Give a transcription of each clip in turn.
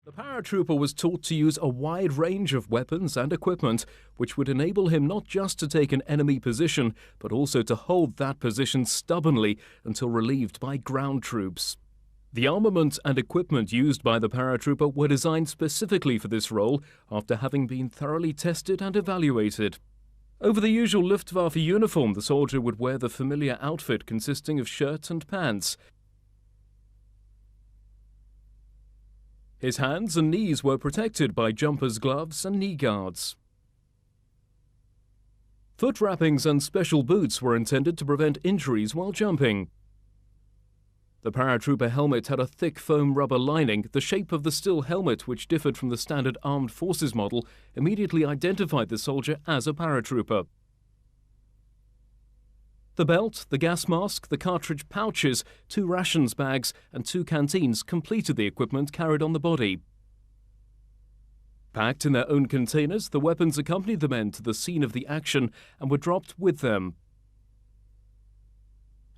The paratrooper was taught to use a wide range of weapons and equipment, which would enable him not just to take an enemy position, but also to hold that position stubbornly until relieved by ground troops. The armament and equipment used by the paratrooper were designed specifically for this role after having been thoroughly tested and evaluated. Over the usual Luftwaffe uniform, the soldier would wear the familiar outfit consisting of shirt and pants. His hands and knees were protected by jumper's gloves and knee guards. Foot wrappings and special boots were intended to prevent injuries while jumping. The paratrooper helmet had a thick foam rubber lining. The shape of the steel helmet, which differed from the standard armed forces model, immediately identified the soldier as a paratrooper. The belt, the gas mask, the cartridge pouches, 2 rations bags and 2 canteens completed the equipment carried on the body. Packed in their own containers, the weapons accompanied the men to the scene of the action and were dropped with them.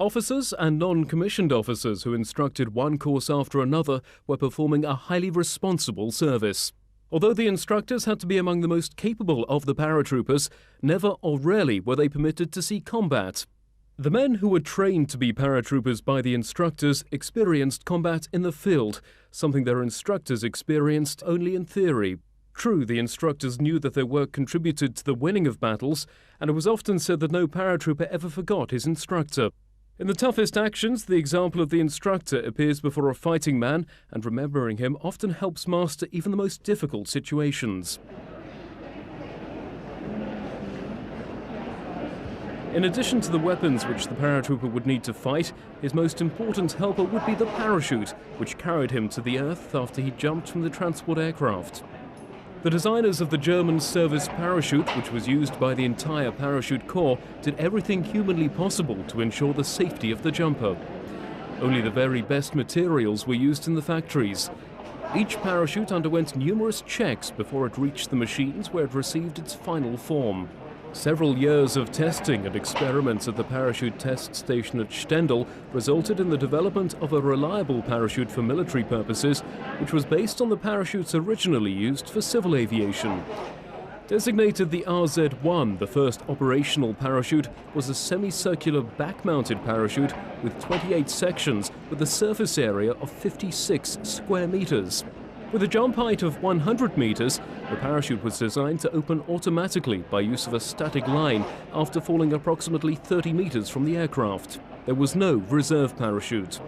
Officers and non-commissioned officers who instructed one course after another were performing a highly responsible service. Although the instructors had to be among the most capable of the paratroopers, never or rarely were they permitted to see combat. The men who were trained to be paratroopers by the instructors experienced combat in the field, something their instructors experienced only in theory. True, the instructors knew that their work contributed to the winning of battles, and it was often said that no paratrooper ever forgot his instructor. In the toughest actions, the example of the instructor appears before a fighting man, and remembering him often helps master even the most difficult situations. In addition to the weapons which the paratrooper would need to fight, his most important helper would be the parachute, which carried him to the earth after he jumped from the transport aircraft. The designers of the German service parachute, which was used by the entire parachute corps, did everything humanly possible to ensure the safety of the jumper. Only the very best materials were used in the factories. Each parachute underwent numerous checks before it reached the machines where it received its final form. Several years of testing and experiments at the parachute test station at Stendal resulted in the development of a reliable parachute for military purposes, which was based on the parachutes originally used for civil aviation. Designated the RZ-1, the first operational parachute was a semicircular back-mounted parachute with 28 sections with a surface area of 56 square meters. With a jump height of 100 meters, the parachute was designed to open automatically by use of a static line after falling approximately 30 meters from the aircraft. There was no reserve parachute.